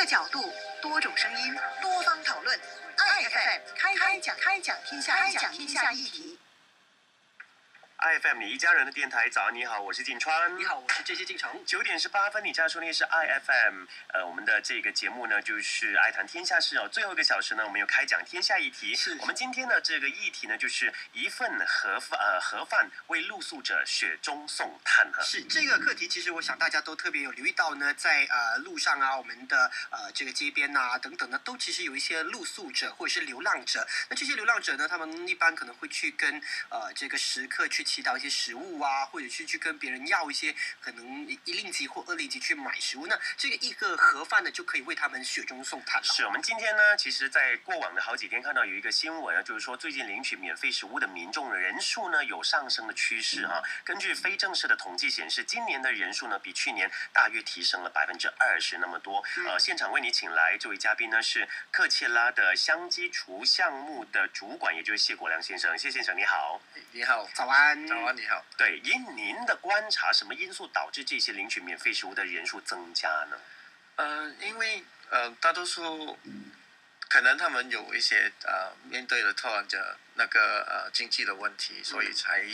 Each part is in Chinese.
个角度，多种声音，多方讨论。爱 FM 开讲天下议题。iFM 你一家人的电台，早安你好，我是晋川。你好，我是这些进城。9:18，你家收听的是 iFM。我们的这个节目呢，就是爱谈天下事哦。最后一个小时呢，我们有开讲天下议题。是我们今天的这个议题呢，就是一份盒饭为露宿者雪中送炭哈。是这个课题，其实我想大家都特别有留意到呢，在路上啊，我们的这个街边啊等等呢，都其实有一些露宿者或者是流浪者。那这些流浪者呢，他们一般可能会去跟这个食客去祈祷一些食物啊，或者是去跟别人要一些可能1令吉或2令吉去买食物。那这个一个盒饭呢，就可以为他们雪中送炭了。是我们今天呢，其实在过往的好几天看到有一个新闻啊，就是说最近领取免费食物的民众的人数呢有上升的趋势哈。根据非正式的统计显示，今年的人数呢比去年大约提升了20%那么多。现场为你请来这位嘉宾呢是克切拉的香鸡厨项目的主管，也就是谢国良先生。谢先生你好。你好，早安。早安，你好。对，以您的观察，什么因素导致这些领取免费食物的人数增加呢？因为大多数可能他们有一些面对了突然的那个经济的问题，所以才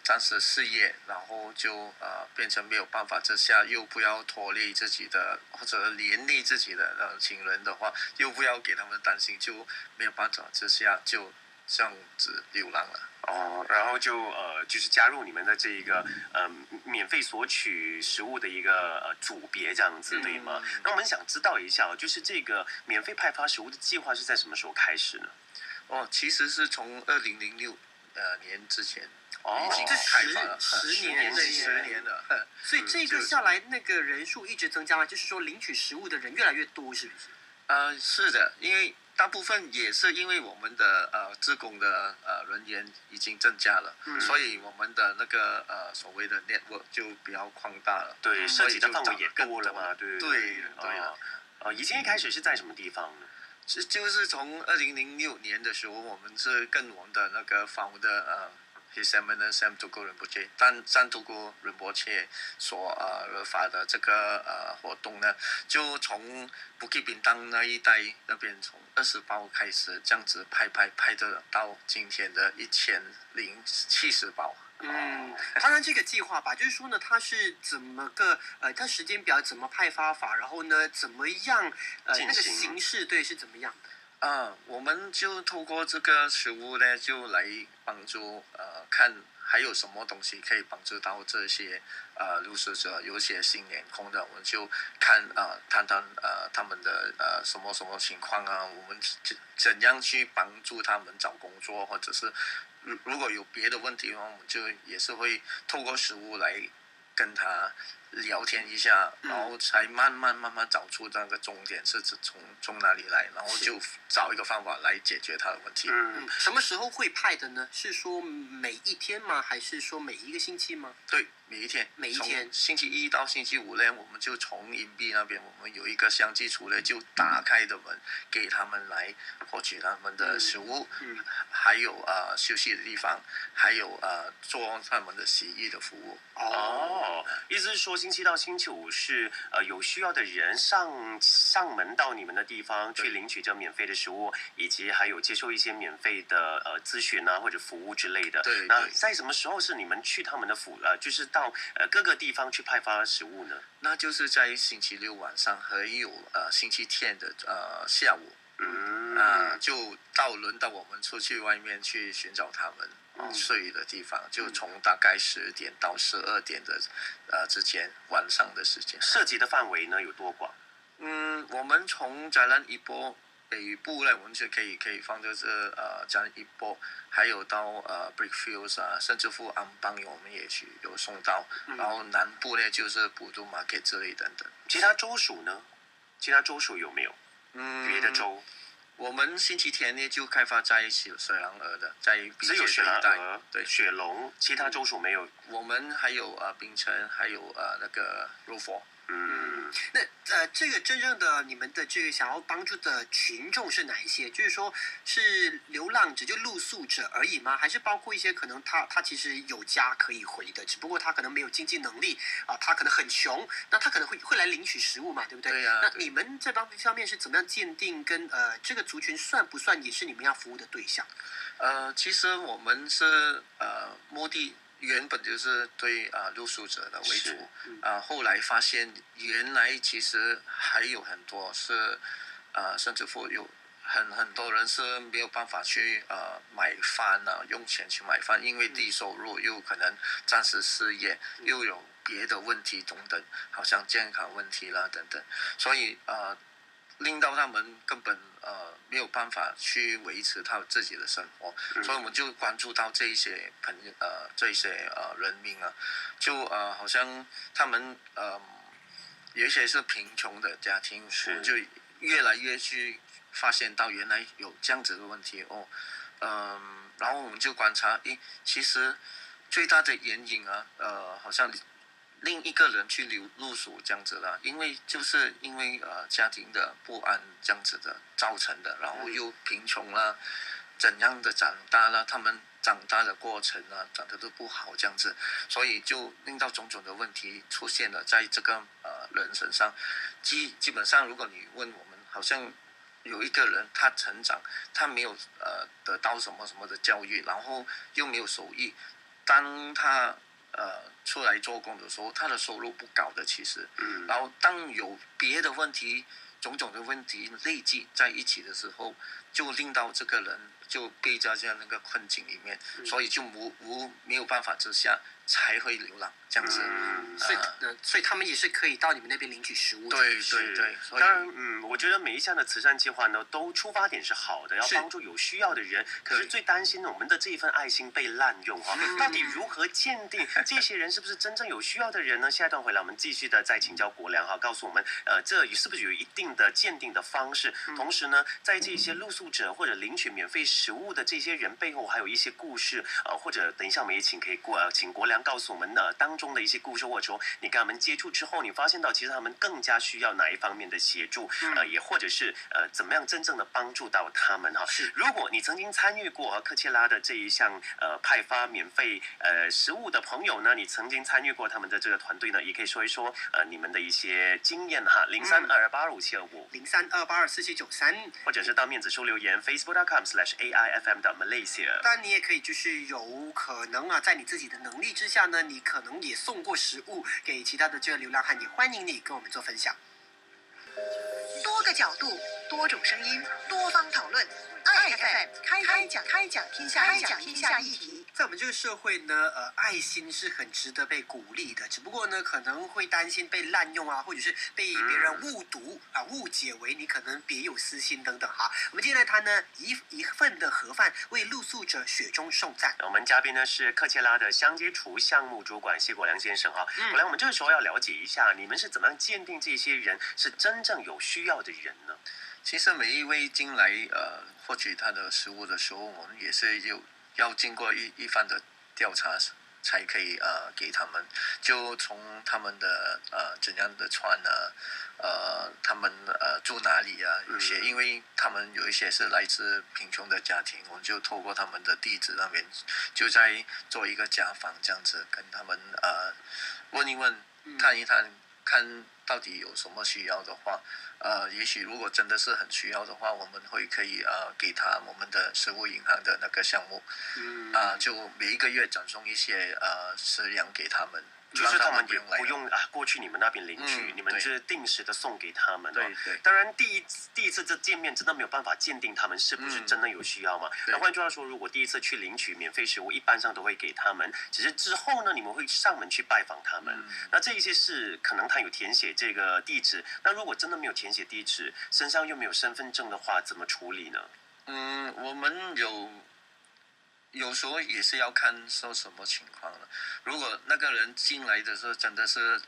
暂时失业，然后就变成没有办法之下，又不要拖累自己的或者连累自己的亲人的话，又不要给他们担心，就没有办法之下就这样子流浪了。然后就是加入你们的这一个免费索取食物的一个组别这样子，对吗？那我们想知道一下，就是这个免费派发食物的计划是在什么时候开始呢？其实是从2006年之前已经这开发了10年了。所以这个下来，那个人数一直增加吗？就是说领取食物的人越来越多，是不是？是的，因为大部分也是因为我们的志工的人员已经增加了，所以我们的那个所谓的 network 就比较扩大了。对，涉及的范围也多了嘛，对了。以前一开始是在什么地方呢？就是从2006年的时候，我们是跟我们的那个founder His Eminence Sam Tugu Rinpoche 赞图古仁波切所发的这个活动呢，就从布吉宾当那一带那边从20包开始这样子派得到今天的1070包。谈谈这个计划吧，就是说呢，它是怎么个它时间表怎么派发法，然后呢，怎么样那个形式对是怎么样的？我们就透过这个食物呢，就来帮助看还有什么东西可以帮助到这些露宿者，有些新脸孔的，我们就看谈他们的什么情况啊，我们怎样去帮助他们找工作，或者是如果有别的问题的话，我们就也是会透过食物来跟他聊天一下，然后才慢慢找出那个终点是从哪里来，然后就找一个方法来解决他的问题。什么时候会派的呢？是说每一天吗？还是说每一个星期吗？对，每一天。从星期一到星期五呢，我们就从隐蔽那边，我们有一个香鸡厨呢，就打开的门给他们来获取他们的食物，还有休息的地方，还有做他们的洗衣的服务。意思是说星期到星期五是有需要的人上门到你们的地方去领取这免费的食物，以及还有接受一些免费的咨询啊或者服务之类的。对。那在什么时候是你们去他们的就是到各个地方去派发食物呢？那就是在星期六晚上，还有星期天的下午。就轮到我们出去外面去寻找他们睡的地方，就从大概10点到12点的之间晚上的时间。涉及的范围呢有多广？我们从加兰伊波北部呢，我们就可以放在加兰伊波，还有到Brickfields 甚至乎安邦我们也有送到，然后南部呢就是普渡 Market 之类等等。其他州属呢？其他州属有没有？别的州？我们星期天呢就开发在雪兰莪的，在只有雪兰莪，对，雪龙，其他州属没有。我们还有槟城，还有那个柔佛。那这个真正的你们的这个想要帮助的群众是哪一些？就是说是流浪者，就露宿者而已吗？还是包括一些可能他其实有家可以回的，只不过他可能没有经济能力啊，他可能很穷，那他可能会来领取食物嘛，对不对？对呀那你们这方面是怎么样鉴定跟这个族群算不算也是你们要服务的对象？其实我们是目的原本就是对露宿者的为主，后来发现原来其实还有很多是甚至乎有很多人是没有办法去买饭用钱去买饭，因为低收入又可能暂时失业，又有别的问题等等，好像健康问题啦等等，所以令到他们根本没有办法去维持他自己的生活，所以我们就关注到这一些人民啊，就好像他们有一些是贫穷的家庭，我们就越来越去发现到原来有这样子的问题哦，然后我们就观察，其实最大的原因好像另一个人去露宿这样子啦，因为家庭的不安这样子的造成的，然后又贫穷啦，怎样的长大啦，他们长大的过程长得都不好这样子，所以就令到种种的问题出现了在这个人身上。基本上，如果你问我们，好像有一个人他成长，他没有得到什么什么的教育，然后又没有手艺，当他出来做工的时候，他的收入不高的其实，然后当有别的问题、种种的问题累积在一起的时候，就令到这个人就被在这样那个困境里面，所以就没有办法之下才会流浪这样子。所以他们也是可以到你们那边领取食物的。对，当然，我觉得每一项的慈善计划呢，都出发点是好的，要帮助有需要的人。可是最担心的，我们的这一份爱心被滥用哈，到底如何鉴定这些人是不是真正有需要的人呢？下一段回来，我们继续的再请教国良哈，告诉我们，这是不是有一定的鉴定的方式？同时呢，在这些露宿者或者领取免费食物的这些人背后，还有一些故事，或者等一下我们也请国良告诉我们当中的一些故事，或者说你跟他们接触之后，你发现到其实他们更加需要哪一方面的协助，也或者是怎么样真正的帮助到他们哈。如果你曾经参与过科切拉的这一项派发免费食物的朋友呢，你曾经参与过他们的这个团队呢，也可以说一说你们的一些经验哈，03285725，0328247793，或者是到面子书留言 facebook.com/AIFM 的 Malaysia。当然，你也可以就是有可能在你自己的能力之下呢，你可能也送过食物给其他的这个流浪汉，也欢迎你跟我们做分享。多个角度，多种声音，多方讨论。爱 FM 开讲天下议题。在我们这个社会呢，爱心是很值得被鼓励的，只不过呢，可能会担心被滥用或者是被别人误读误解为你可能别有私心等等哈。我们今天来谈呢，一份的盒饭为露宿者雪中送炭。我们嘉宾呢是科切拉的乡接厨项目主管谢国良先生哈。国良，我们这个时候要了解一下，你们是怎么样鉴定这些人是真正有需要的人呢？其实每一位进来获取他的食物的时候，我们也是要经过一番的调查才可以给他们，就从他们的怎样的穿他们住哪里有些因为他们有一些是来自贫穷的家庭，我们就透过他们的地址那边就在做一个家访这样子，跟他们问一问，探一探，看到底有什么需要的话，也许如果真的是很需要的话，我们可以给他我们的食物银行的那个项目，就每一个月转送一些食粮给他们。就是他们也不用过去你们那边领取，你们是定时的送给他们。对。当然第一次这见面真的没有办法鉴定他们是不是真的有需要嘛。那换句话说，如果第一次去领取免费食物，一般上都会给他们，只是之后呢，你们会上门去拜访他们。那这一些是可能他有填写这个地址，那如果真的没有填写地址，身上又没有身份证的话，怎么处理呢？我们有时候也是要看说什么情况了。如果那个人进来的时候真的是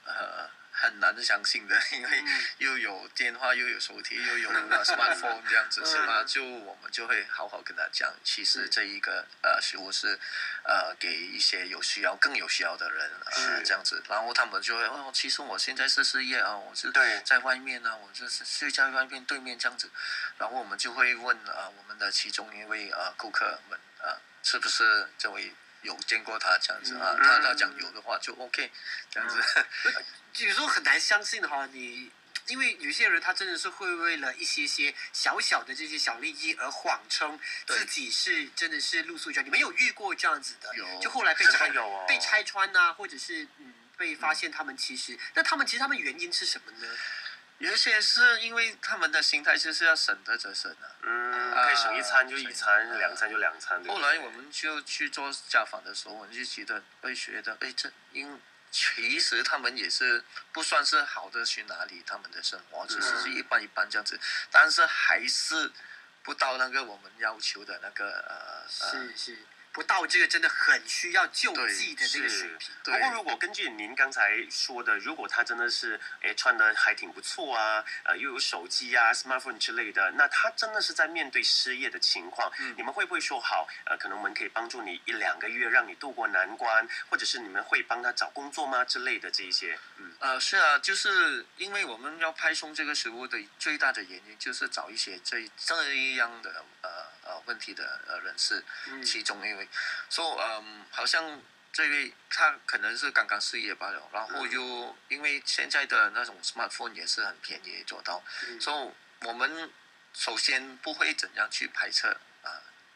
很难相信的，因为又有电话，又有手提，又有smartphone 这样子是吗？就我们就会好好跟他讲，其实这一个食物是给一些更有需要的人这样子，然后他们就会其实我现在是失业啊，我是在外面啊，我就是睡在外面对面这样子，然后我们就会问我们的其中一位顾客们是不是这位有见过他这样子他讲有的话就 OK 这样子。有时候很难相信哈，因为有些人他真的是会为了一些小小的这些小利益而谎称自己是真的是露宿者。你们有遇过这样子的？有，就后来被拆穿啊，或者是被发现他们其实原因是什么呢？有一些是因为他们的心态就是要省得则省可以省一餐就一餐，两餐就两餐。后来我们就去做家访的时候，我们就觉得其实他们也是不算是好的去哪里，他们的生活只是一般一般这样子，但是还是不到那个我们要求的那个是。不到这个真的很需要救济的这个水平。不过如果根据您刚才说的，如果他真的是穿的还挺不错啊，又有手机啊 smartphone 之类的，那他真的是在面对失业的情况，你们会不会说好可能我们可以帮助你1-2个月让你渡过难关，或者是你们会帮他找工作吗之类的这一些？是啊，就是因为我们要派送这个食物的最大的原因就是找一些这样的问题的人士，其中一位，好像这位他可能是刚刚失业罢了，然后又因为现在的那种 smartphone 也是很便宜做到，我们首先不会怎样去排斥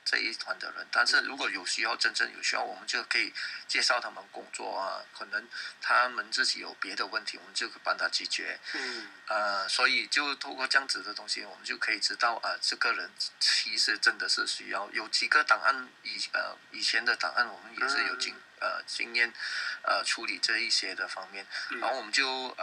这一团的人，但是如果真正有需要，我们就可以介绍他们工作啊，可能他们自己有别的问题，我们就帮他解决。所以就透过这样子的东西，我们就可以知道这个人其实真的是需要。有几个档案以前的档案，我们也是有经验处理这一些的方面，然后我们就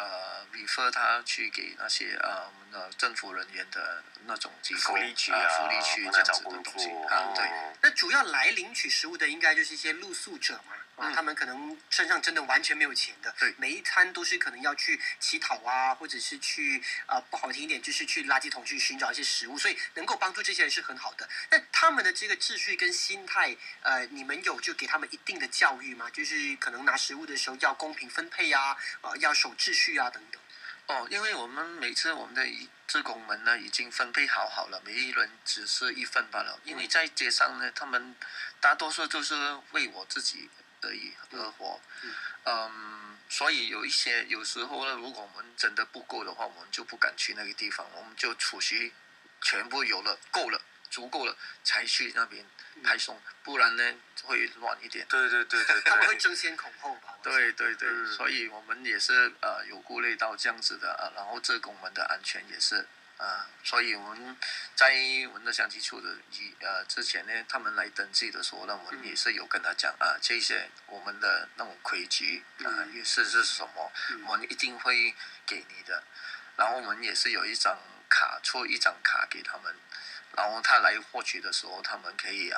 refer 他去给那些我们的政府人员的那种机构，福利区这样子的东西对。那主要来领取食物的应该就是一些露宿者嘛，他们可能身上真的完全没有钱的，每一餐都是可能要去乞讨啊，或者是去不好听一点就是去垃圾桶去寻找一些食物，所以能够帮助这些人是很好的。那他们的这个秩序跟心态，你们有就给他们一定的教育吗？就是可能拿食物的时候要公平分配啊，要守秩序啊等等。因为我们每次我们的志工们呢已经分配好了，每一人只是1份罢了。因为在街上呢，他们大多数都是为我自己而活，所以有时候呢，如果我们真的不够的话，我们就不敢去那个地方，我们就储蓄全部有了够了足够了才去那边派送，不然呢会乱一点。对，他们会争先恐后吧？对，所以我们也是有顾虑到这样子的然后志工们的安全也是所以我们在我们的乡机处的之前呢，他们来登记的时候呢，我们也是有跟他讲这些我们的那种规矩也是什么，我们一定会给你的。然后我们也是有出一张卡给他们，然后他来获取的时候，他们可以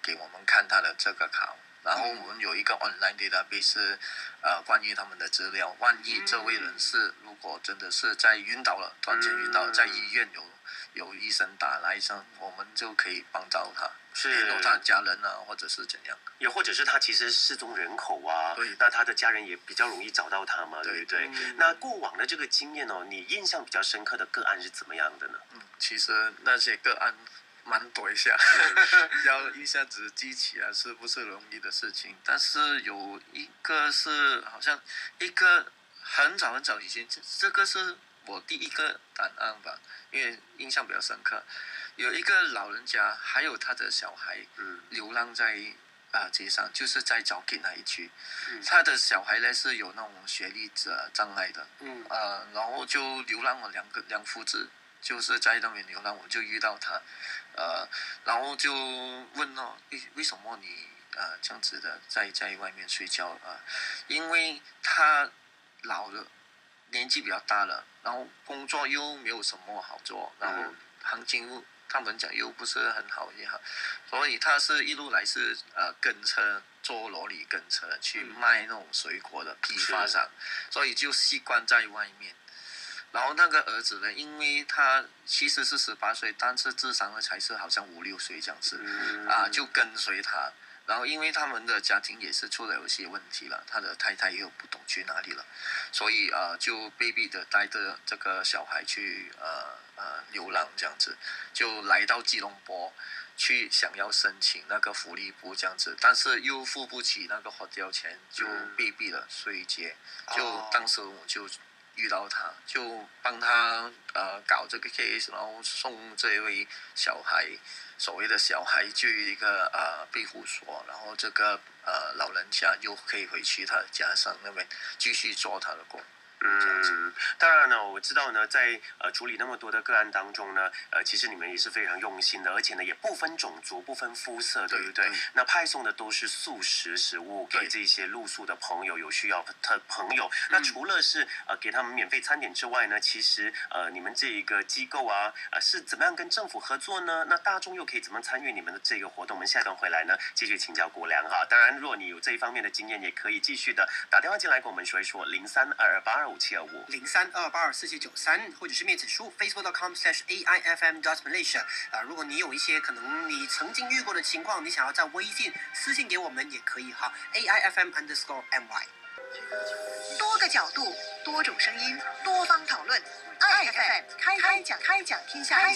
给我们看他的这个卡。然后我们有一个 online database 关于他们的资料，万一这位人士如果真的是突然间晕倒了，在医院有医生打来我们就可以帮到他，联络他的家人或者是怎样，也或者是他其实失踪人口那他的家人也比较容易找到他嘛，对不对？那过往的这个经验你印象比较深刻的个案是怎么样的呢？其实那些个案蛮多一下，要一下子记起来是不是容易的事情？但是有一个是好像一个很早以前，这个是我第一个档案吧，因为印象比较深刻。有一个老人家还有他的小孩流浪在街上，就是在早给那一区。他的小孩呢是有那种学历障碍的，然后就流浪了两父子。就是在那边流浪，我就遇到他，然后就问为什么你这样子的在外面睡觉因为他老了，年纪比较大了，然后工作又没有什么好做，然后行情他们讲又不是很好也好，所以他是一路来是跟车做罗里跟车去卖那种水果的批发商，所以就习惯在外面。然后那个儿子呢，因为他其实是18岁，但是智商呢才是好像5、6岁这样子，就跟随他。然后因为他们的家庭也是出了有些问题了，他的太太又不懂去哪里了，所以就被逼的带着这个小孩去流浪这样子，就来到吉隆坡去想要申请那个福利部这样子，但是又付不起那个 hotel 钱，就被逼了睡街。就当时我就遇到他，就帮他搞这个 case， 然后送这位小孩，所谓的小孩去一个庇护所，然后这个老人家又可以回去他的家乡那边继续做他的工。当然呢，我知道呢，在处理那么多的个案当中呢，其实你们也是非常用心的，而且呢也不分种族、不分肤色，对不对？那派送的都是素食食物给这些露宿的朋友、有需要的朋友。那除了是给他们免费餐点之外呢，其实你们这一个机构是怎么样跟政府合作呢？那大众又可以怎么参与你们的这个活动？我们下一段回来呢，继续请教国良哈。当然，如果你有这一方面的经验，也可以继续的打电话进来跟我们说一说0322825725，03224793，或者是面子书 facebook.com/aifm.malaysia。如果你有一些可能你曾经遇过的情况，你想要在微信私信给我们也可以哈 ，AIFM_my。多个角度，多种声音，多方讨论。爱 FM 开讲天下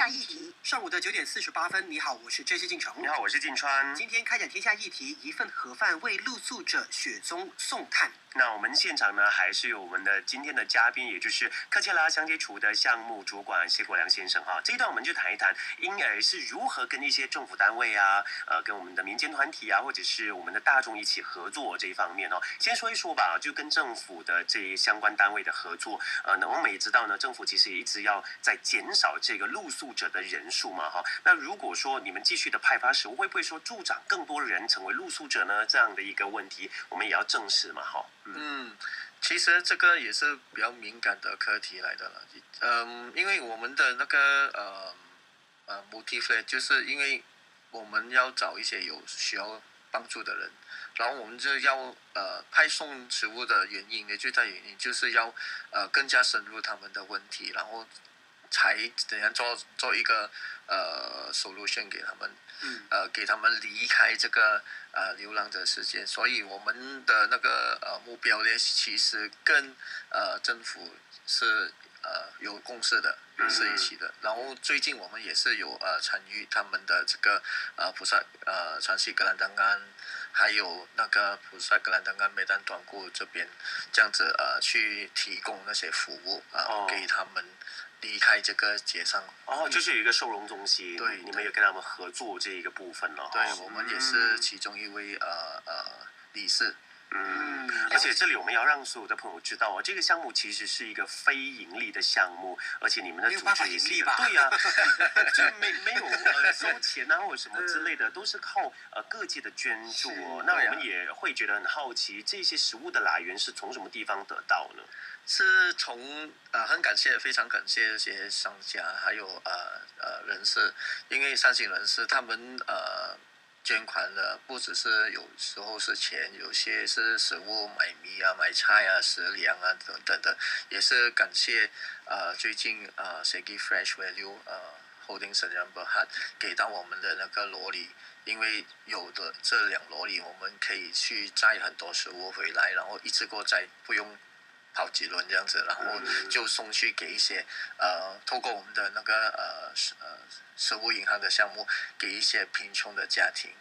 议题。上午的9点48分，你好，我是真实进城。你好，我是晋川。今天开讲天下议题，一份盒饭为露宿者雪中送炭。那我们现场呢，还是有我们的今天的嘉宾，也就是科切拉乡接处的项目主管谢国良先生哈。这一段我们就谈一谈婴儿是如何跟一些政府单位跟我们的民间团体或者是我们的大众一起合作这一方面哦。先说一说吧，就跟政府的这一相关单位的合作。那我们也知道呢，政府其实也一直要在减少这个露宿者的人数嘛哈。那如果说你们继续的派发食物，会不会说助长更多人成为露宿者呢？这样的一个问题，我们也要正视嘛哈。其实这个也是比较敏感的课题来的了。因为我们的那个motive 就是因为我们要找一些有需要帮助的人，然后我们就要派送食物的原因呢，最大原因就是要更加深入他们的问题，然后才怎样做一个solution 给他们，给他们离开这个流浪的世界。所以我们的那个目标呢，其实跟政府是有共识的，是一起的。然后最近我们也是有参与他们的这个菩萨川西格兰丹安，还有那个菩萨格兰丹安梅丹短固这边，这样子去提供那些服务给他们离开这个街上。就是有一个收容中心，对，你们有跟他们合作这一个部分了。对，我们也是其中一位理事。而且这里我们要让所有的朋友知道这个项目其实是一个非盈利的项目，而且你们的组织也是盈利吧？对呀，就没有收钱或者什么之类的，都是靠各界的捐助那我们也会觉得很好奇，这些食物的来源是从什么地方得到呢？是从非常感谢这些商家，还有人士，因为善心人士他们捐款的不只是有时候是钱，有些是食物，买米买菜食粮等等的，也是感谢最近Segi Fresh Value Holding Sdn Bhd 给到我们的那个罗里，因为有的这2罗里我们可以去载很多食物回来，然后一次过载，不用跑几轮这样子，然后就送去给一些透过我们的那个食物银行的项目，给一些贫穷的家庭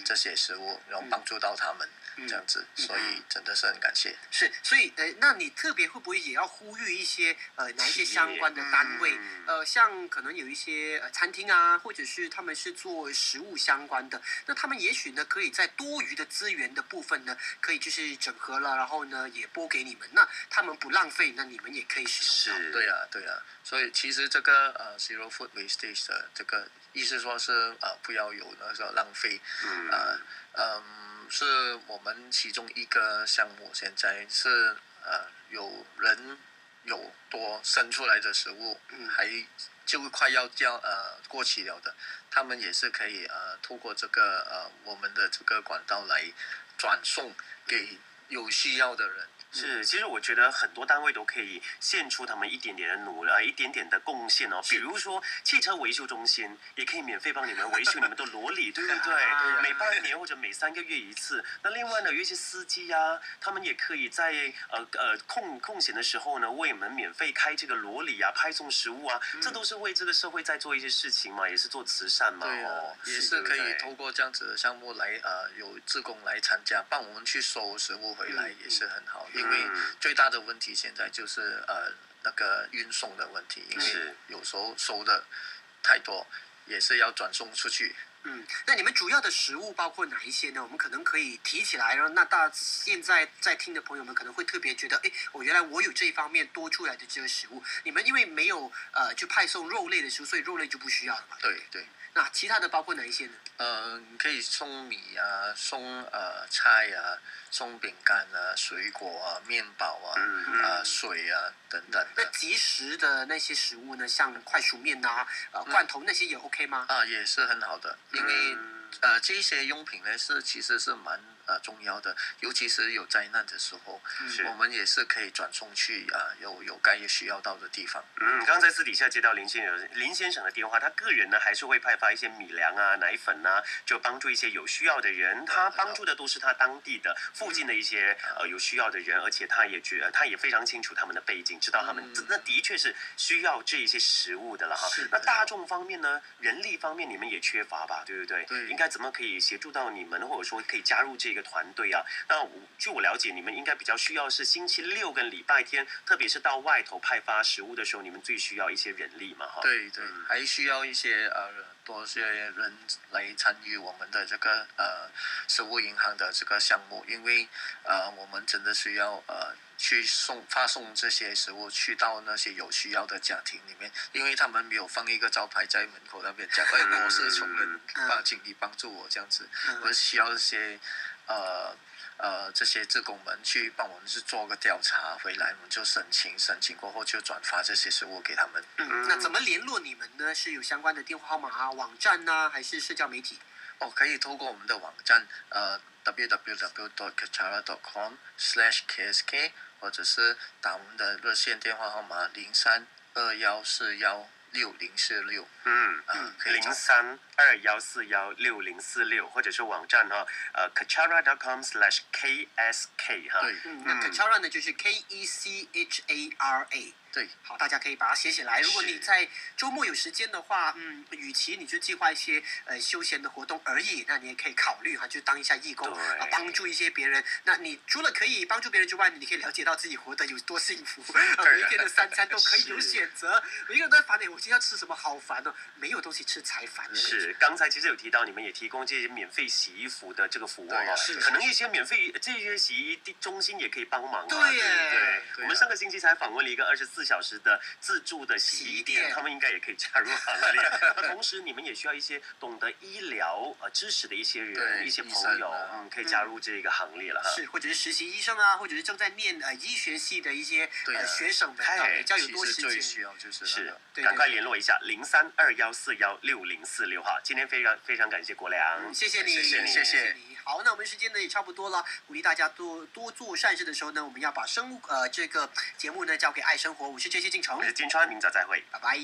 这些食物，然后帮助到他们这样子，所以真的是很感谢。是，所以那你特别会不会也要呼吁一些哪一些相关的单位？像可能有一些餐厅或者是他们是做食物相关的，那他们也许呢可以在多余的资源的部分呢，可以就是整合了，然后呢也拨给你们，那他们不浪费，那你们也可以使用到。对呀，所以其实这个Zero Food Wastage 的这个意思说是不要有那个浪费，是我们其中一个项目，现在是有有多生出来的食物，还就快要过期了的，他们也是可以透过这个我们的这个管道来转送给有需要的人。是，其实我觉得很多单位都可以献出他们一点点的一点点的贡献哦。比如说汽车维修中心也可以免费帮你们维修你们的罗里，对不对？每半年或者每3个月一次。那另外呢，有一些司机啊，他们也可以在空闲的时候呢，为你们免费开这个罗里啊，派送食物啊，这都是为这个社会在做一些事情嘛，也是做慈善嘛。对啊，也是可以透过这样子的项目来有志工来参加，帮我们去收食物回来也是很好。因为最大的问题现在就是那个运送的问题，因为有时候收的太多，也是要转送出去。那你们主要的食物包括哪一些呢？我们可能可以提起来，然后现在在听的朋友们可能会特别觉得，原来我有这一方面多出来的这个食物。你们因为没有就派送肉类的食物，所以肉类就不需要了嘛？对。那其他的包括哪一些呢？可以送米啊，送菜啊，送饼干啊，水果啊，面包啊，水啊等等的。那即食的那些食物呢，像快熟面啊、罐头那些也 OK 吗？也是很好的，因为这些用品呢其实是蛮重要的，尤其是有灾难的时候，我们也是可以转送去有该需要到的地方。刚才私底下接到林先生的电话，他个人呢还是会派发一些米粮啊、奶粉啊，就帮助一些有需要的人。他帮助的都是他当地的附近的一些有需要的人，而且他也非常清楚他们的背景，知道他们那的确是需要这一些食物的了哈。那大众方面呢，人力方面你们也缺乏吧，对不对？对。应该怎么可以协助到你们，或者说可以加入这个团队啊？那据我了解，你们应该比较需要是星期六跟礼拜天，特别是到外头派发食物的时候，你们最需要一些人力嘛，哈。对，还需要一些多些人来参与我们的这个食物银行的这个项目，因为我们真的需要去发送这些食物去到那些有需要的家庭里面，因为他们没有放一个招牌在门口那边讲，我是穷人，请你帮助我这样子，我需要一些这些志工们去帮我们去做个调查，回来我们就申请过后就转发这些食物给他们。那怎么联络你们呢？是有相关的电话号码啊、网站啊，还是社交媒体？可以透过我们的网站www.kachara.com/ksk， 或者是打我们的热线电话号码0321416046。0321416046，或者是网站哈kachara.com/ksk 哈。对，那 Kachara 呢就是 KECHARA。对，好，大家可以把它写起来。如果你在周末有时间的话，与其你就计划一些休闲的活动而已，那你也可以考虑就当一下义工帮助一些别人。那你除了可以帮助别人之外，你可以了解到自己活得有多幸福。每一天的3餐都可以有选择。每一个人都在烦我今天要吃什么，好烦哦！没有东西吃才烦。是，刚才其实有提到你们也提供这些免费洗衣服的这个服务哦，可能一些免费这些洗衣中心也可以帮忙。对。我们上个星期才访问了一个24小时的自助的洗衣店，他们应该也可以加入行列。那同时，你们也需要一些懂得医疗知识的一些人、一些朋友，可以加入这个行列了哈。是，或者是实习医生啊，或者是正在念医学系的一些学生们，比较有多时间。最需要就是赶快联络一下0321416046哈。今天非常感谢国良，谢谢你。好，那我们时间呢也差不多了，鼓励大家多做善事的时候呢，我们要把这个节目呢交给爱生活。我是杰西进城，我是金川，明早再会，拜拜。